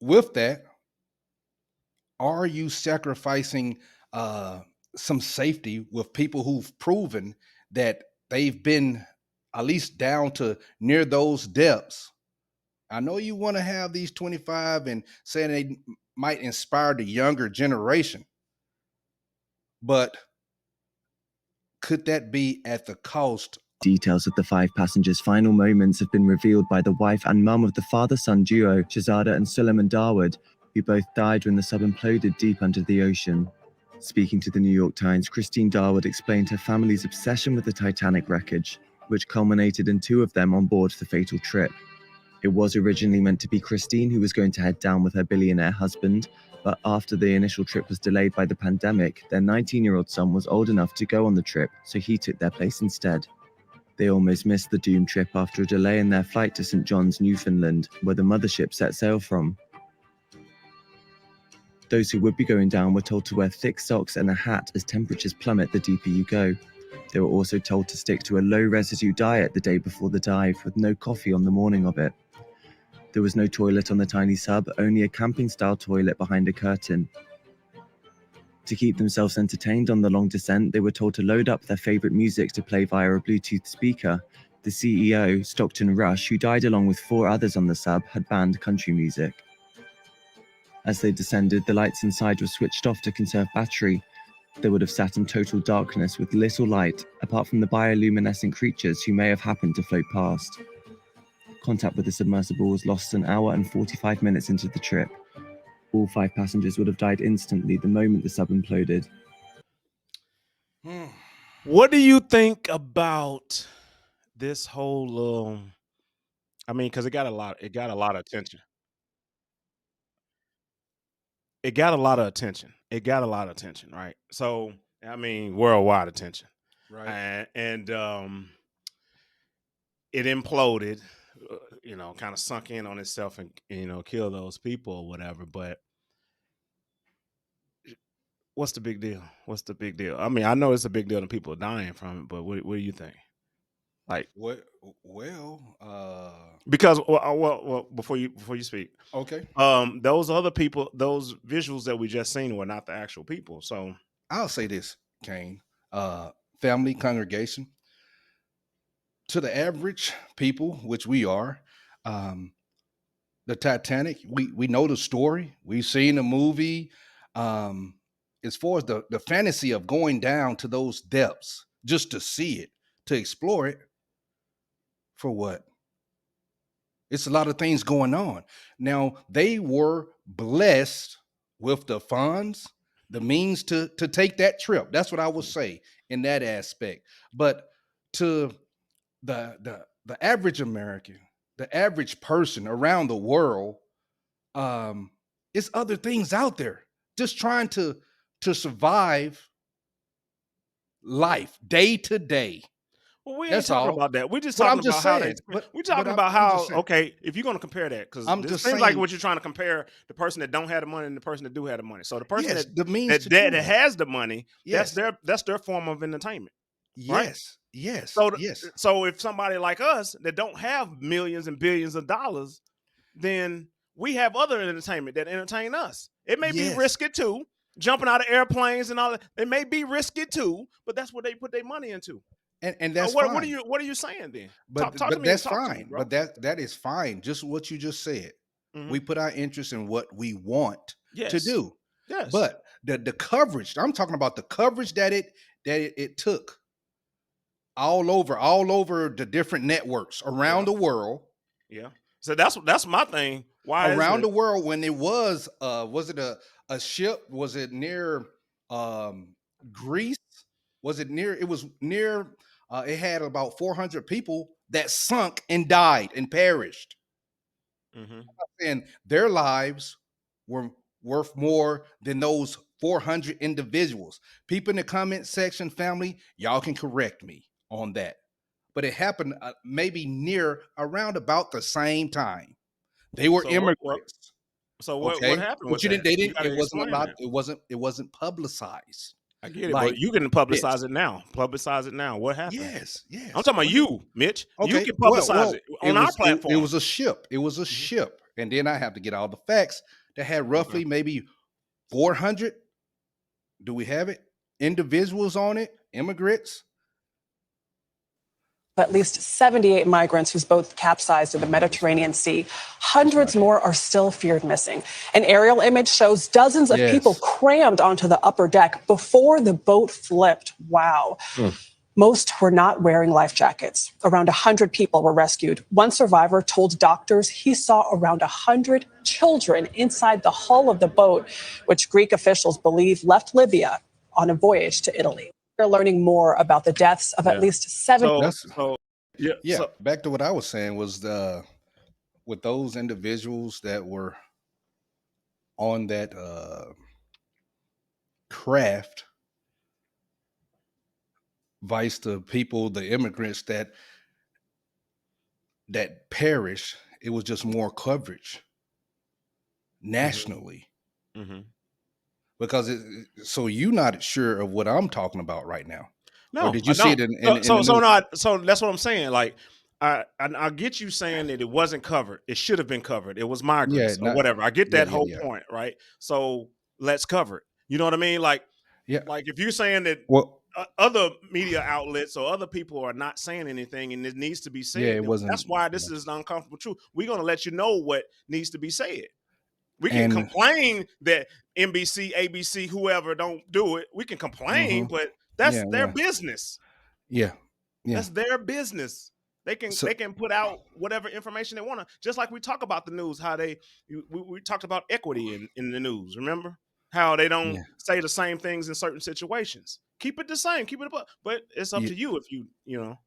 with that, are you sacrificing uh, some safety with people who've proven that they've been at least down to near those depths? I know you want to have these 25 and saying they might inspire the younger generation, but could that be at the cost? Details of the 5 passengers' final moments have been revealed by the wife and mum of the father-son duo, Shahzada and Suleiman Dawood, who both died when the sub imploded deep under the ocean. Speaking to the New York Times, Christine Dawood explained her family's obsession with the Titanic wreckage, which culminated in 2 of them on board the fatal trip. It was originally meant to be Christine who was going to head down with her billionaire husband, but after the initial trip was delayed by the pandemic, their 19-year-old son was old enough to go on the trip, so he took their place instead. They almost missed the doomed trip after a delay in their flight to St. John's, Newfoundland, where the mothership set sail from. Those who would be going down were told to wear thick socks and a hat as temperatures plummet the deeper you go. They were also told to stick to a low-residue diet the day before the dive, with no coffee on the morning of it. There was no toilet on the tiny sub, only a camping-style toilet behind a curtain. To keep themselves entertained on the long descent, they were told to load up their favorite music to play via a Bluetooth speaker. The CEO, Stockton Rush, who died along with 4 others on the sub, had banned country music. As they descended, the lights inside were switched off to conserve battery. They would have sat in total darkness with little light, apart from the bioluminescent creatures who may have happened to float past. Contact with the submersible was lost an hour and 45 minutes into the trip. All 5 passengers would have died instantly the moment the sub imploded. What do you think about this whole? I mean, because it got a lot of attention. It got a lot of attention, right? So, I mean, worldwide attention, Right. and it imploded, kind of sunk in on itself and killed those people or whatever. But what's the big deal? I mean, I know it's a big deal and people are dying from it, but what do you think? Like, Well, because well, before you speak, okay. those other people, those visuals that we just seen were not the actual people. So I'll say this, Kane. Family, congregation. To the average people, which we are, the Titanic, we know the story. We've seen the movie. As far as the fantasy of going down to those depths just to see it, to explore it, for what? It's a lot of things going on. Now, they were blessed with the funds, the means to take that trip. That's what I would say in that aspect. But to the average American, the average person around the world, it's other things out there just trying to survive life day to day. well, we ain't That's talking all. about that. We're just But talking I'm just about how they. saying. We're talking I'm about how. just saying. Okay, if you're going to compare that, because I'm it just seems like saying. what you're trying to compare the person that don't have the money and the person that do have the money. So the person Yes, the means to that do it. has the money, Yes, that's their form of entertainment, right? yes, yes, So yes. so if somebody like us that don't have millions and billions of dollars, then we have other entertainment that entertain us. It may be Yes. risky too, jumping out of airplanes and all that. It may be risky too, but that's what they put their money into. And that's what fine. what are you saying then? But Talk to me, that's talk to me, fine. bro. But that is fine. Just what you just said. Mhm. We put our interest in what we want to Yes. do. Yes. But the coverage, I'm talking about the coverage that it took all over the different networks around the world. Yeah. So that's my thing. Why Around is the it? world, when it was it a ship? Was it near Greece? Was it near? It was near. It had about 400 people that sunk and died and perished, Mm-hmm. and their lives were worth more than those 400 individuals. People in the comment section, family, y'all can correct me on that, but it happened maybe near around about the same time. They were So immigrants. what Okay, happened but with you didn't. that? They You didn't. got It to wasn't a explain lot. that. It wasn't publicized I get it, like but you can publicize this. it now. Publicize it now. What happened? Yes, yes. I'm talking about What you, Mitch. You Okay. can Well, publicize it it on our was platform. a ship. It was a Mhm. ship. and then I have to get all the facts. That had Okay. roughly maybe 400. Do we have it? Individuals on it, immigrants. At least 78 migrants whose boat capsized in the Mediterranean Sea. Hundreds more are still feared missing. An aerial image shows dozens of people Yes. crammed onto the upper deck before the boat flipped. Wow. Most were not wearing life jackets. Around 100 people were rescued. One survivor told doctors he saw around 100 children inside the hull of the boat, which Greek officials believe left Libya on a voyage to Italy. We're learning more about the deaths of at Yeah. least 7. That's Yeah. yeah. So Back to what I was saying was with those individuals that were on that craft, vice the people, the immigrants that perished, it was just more coverage nationally. mm-hmm. Because so you're not sure of what I'm talking about right now, or No, did you I see don't. it in So the so news? not so that's what I'm saying. Like I get you saying that it wasn't covered. It should have been covered. It was Yeah, migrants or not whatever. I get yeah, that yeah, whole yeah, point, right? So let's cover it. You know what I mean? yeah. Like if you're saying that Well, other media outlets or other people are not saying anything and it needs to be yeah, said, it then wasn't. that's why Yeah. this is an uncomfortable truth. We're gonna let you know what needs to be said. We can And complain that NBC, ABC, whoever don't do it. We can complain, but that's yeah, their yeah, business. yeah, yeah. That's their business. So They can put out whatever information they want to. Just like we talk about the news, how we talked about equity in the news. Remember how they don't yeah, say the same things in certain situations. Keep it the same. Keep it above. But it's up yeah. to you if you know.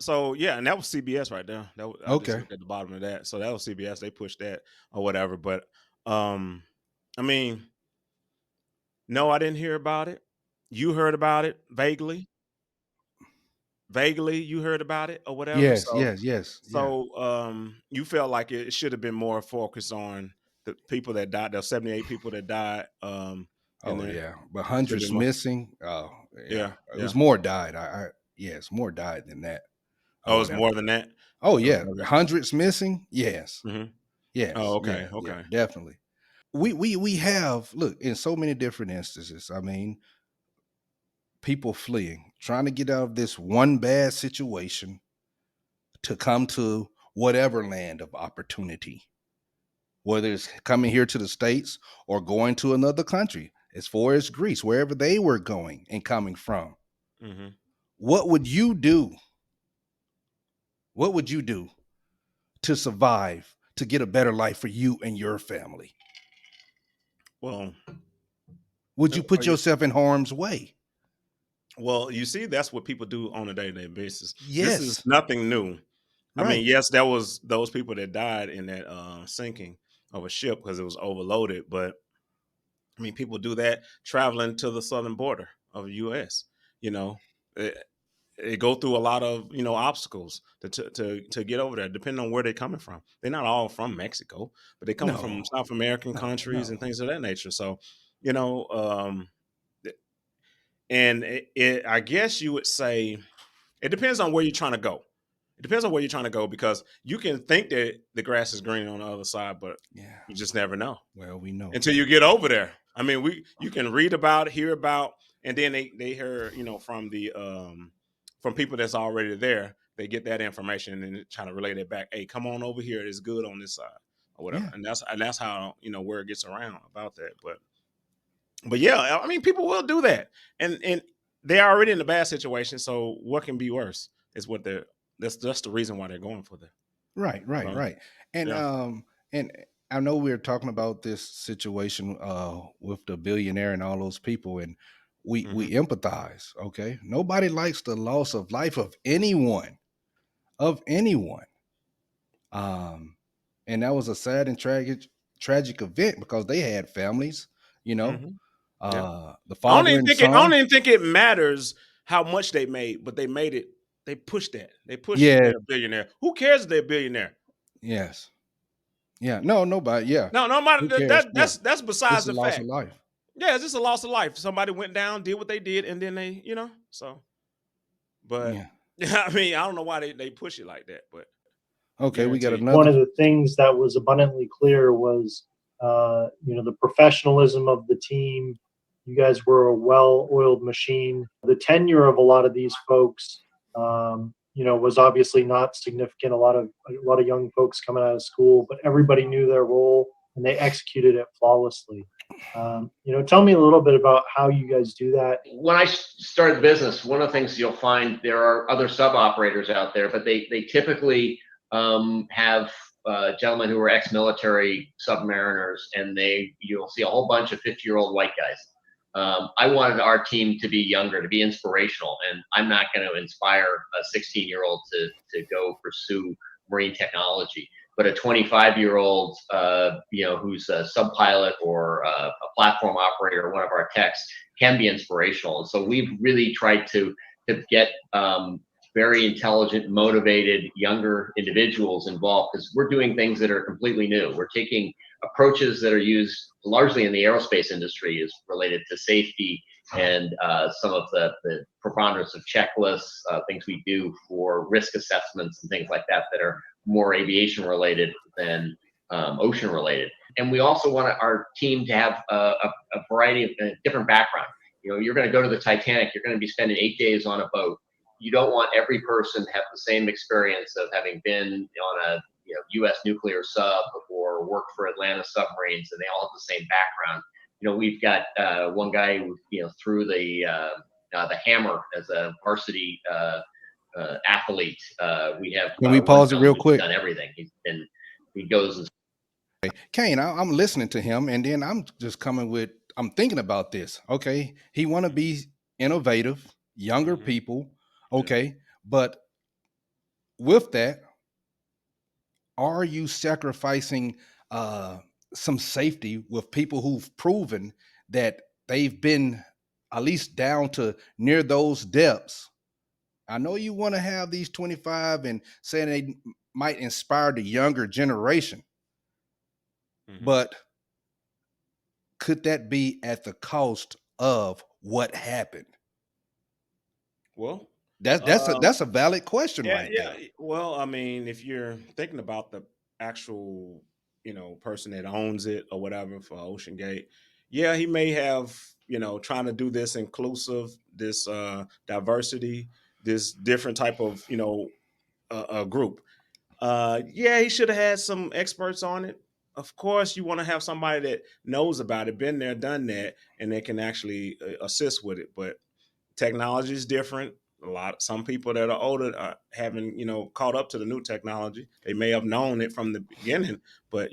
So yeah, and that was CBS right there. I just Okay. looked at the bottom of that. So that was CBS. They pushed that or whatever. But um, I mean, no, I didn't hear about it. You heard about it vaguely. Vaguely, you heard about it or whatever. Yes, So yes, yes, yeah. so you felt like it should have been more focused on the people that died. There's 78 people that died. And Oh there yeah, but should have hundreds been more. missing. Oh yeah, Yeah, it was yeah. more died. Yeah, it's more died than that or Oh, it's more whatever. than that. Oh It was yeah, more than hundreds missing. Yes, that. yes, Oh, yeah, okay, yeah, okay. definitely. We have look in so many different instances. I mean, people fleeing, trying to get out of this one bad situation to come to whatever land of opportunity, whether it's coming here to the States or going to another country, as far as Greece, wherever they were going and coming from. hmm What would you do? What would you do to survive, to get a better life for you and your family? Well, Would you put yourself in harm's way? well, you see, that's what people do on a day-to-day basis. This is Yes, nothing new. I mean, right. yes, there was those people that died in that sinking of a ship because it was overloaded, but I mean, people do that traveling to the southern border of the U.S. You know, it, it go through a lot of obstacles to get over there, depending on where they're coming from. They're not all from Mexico, but they're coming from No, South American no, countries no. and things of that nature. So, you know, and I guess you would say it depends on where you're trying to go. It depends on where you're trying to go because you can think that the grass is green on the other side, but Yeah. you just never know Well, we know. until you get over there. I mean, you can read about, hear about, and then they hear from the from people that's already there. They get that information and then try to relay it back. Hey, come on over here. It's good on this side or whatever. Yeah. And that's how word gets around about that. But yeah, I mean, people will do that, and they're already in a bad situation. So what can be worse is what they're. That's the reason why they're going for that. Right, right, So right. And yeah. and I know we are talking about this situation with the billionaire and all those people, and we hmm empathize. Okay, nobody likes the loss of life of anyone, of anyone. Um, and that was a sad and tragic event because they had families. You know, hmm Yeah. the father and I son. don't even think it matters how much they made, but they made it. They pushed that. They pushed that Yeah. they're a billionaire. Who cares if they're a billionaire? Yes. Yeah. No. Nobody. Yeah. No, no Who matter cares? Yeah. that's besides It's a the loss fact. of life. Yeah, it's just a loss of life. Somebody went down, did what they did, and then they, so. But Yeah. I mean, I don't know why they push it like that, but Okay, we got Guaranteed. One another. of the things that was abundantly clear was, the professionalism of the team. You guys were a well-oiled machine. The tenure of a lot of these folks, was obviously not significant. A lot of young folks coming out of school, but everybody knew their role and they executed it flawlessly. Tell me a little bit about how you guys do that. When I started the business, one of the things you'll find, there are other sub operators out there, but they typically have gentlemen who are ex-military submariners, and you'll see a whole bunch of 50-year-old white guys. I wanted our team to be younger, to be inspirational, and I'm not going to inspire a 16-year-old to go pursue marine technology. But a 25-year-old, who's a sub-pilot or a platform operator, one of our techs, can be inspirational. And so we've really tried to get very intelligent, motivated, younger individuals involved, because we're doing things that are completely new. We're taking approaches that are used largely in the aerospace industry, is related to safety and some of the preponderance of checklists, things we do for risk assessments and things like that are more aviation related than ocean related. And we also want our team to have a variety of different background. You're going to go to the Titanic, you're going to be spending 8 days on a boat. You don't want every person to have the same experience of having been on a U.S. nuclear sub or worked for Atlanta submarines, and they all have the same background. We've got one guy who threw the hammer as a varsity athlete. We have. Can we pause it real quick? Done everything. He goes and. Kane, I'm listening to him, and then I'm thinking about this. Okay, he want to be innovative, younger people. Okay, but with that, are you sacrificing some safety with people who've proven that they've been at least down to near those depths? I know you want to have these 25 and saying they might inspire the younger generation, but could that be at the cost of what happened? Well, that's a valid question right there. Well, I mean, if you're thinking about the actual, person that owns it or whatever for Oceangate, yeah, he may have, trying to do this inclusive, this diversity, this different type of, group. Yeah, he should have had some experts on it. Of course, you want to have somebody that knows about it, been there, done that, and they can actually assist with it. But technology is different. Some people that are older haven't, caught up to the new technology. They may have known it from the beginning, but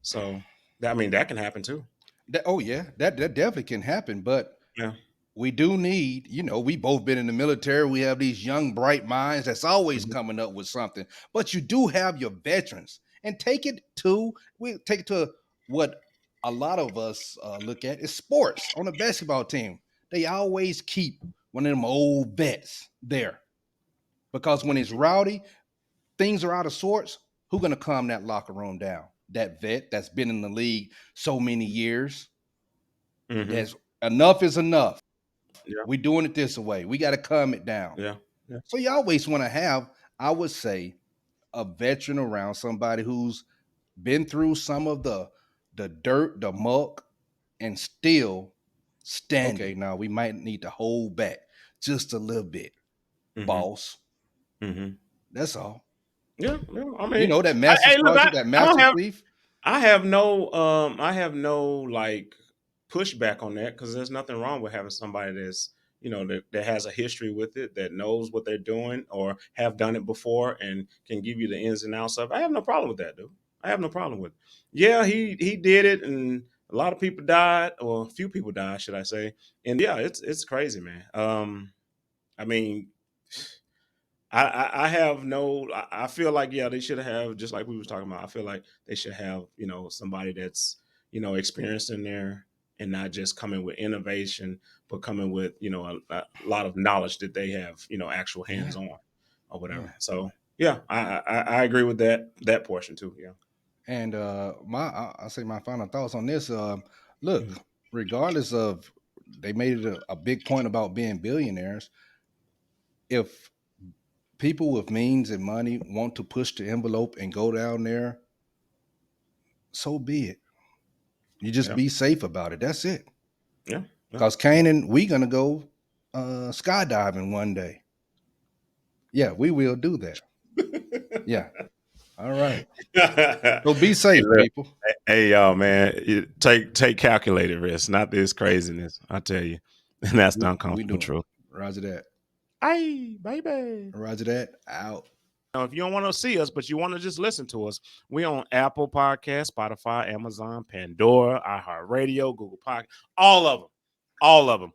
so that can happen too. That definitely can happen. But Yeah. we do need, we both been in the military. We have these young, bright minds that's always coming up with something. But you do have your veterans, and take it to what a lot of us look at is sports. On a basketball team, they always keep one of them old vets there, because when it's rowdy, things are out of sorts. Who's gonna calm that locker room down? That vet that's been in the league so many years. That's enough is enough. Yeah. We're doing it this way. We got to calm it down. Yeah. So you always want to have, I would say, a veteran around, somebody who's been through some of the dirt, the muck, and still standing. Okay, now we might need to hold back just a little bit, boss. That's all. Yeah. I mean, that master sergeant, that master chief. I have no like pushback on that, because there's nothing wrong with having somebody that's that has a history with it, that knows what they're doing or have done it before and can give you the ins and outs of it. I have no problem with that, dude. I have no problem with it. Yeah, he did it, and a lot of people died, or a few people died, should I say? And yeah, it's crazy, man. I mean, I have no. I feel like they should have, just like we was talking about. I feel like they should have somebody that's experienced in there, and not just coming with innovation, but coming with a lot of knowledge that they have actual hands on or whatever. Yeah. So yeah, I agree with that portion too. Yeah. And I say my final thoughts on this. Look, regardless of, they made it a big point about being billionaires. If people with means and money want to push the envelope and go down there, so be it. You just Yeah. be safe about it. That's it. Yeah. Because Kanan, we gonna go skydiving one day. Yeah, we will do that. Yeah. All right. So be Hey, safe, look, people. hey, y'all, man, take calculated risks, not this craziness. I tell you, and that's the We uncomfortable doing. truth. Roger that. Hey, baby. Roger that. Out. Now, if you don't want to see us, but you want to just listen to us, we on Apple Podcast, Spotify, Amazon, Pandora, iHeartRadio, Google Podcast, all of them.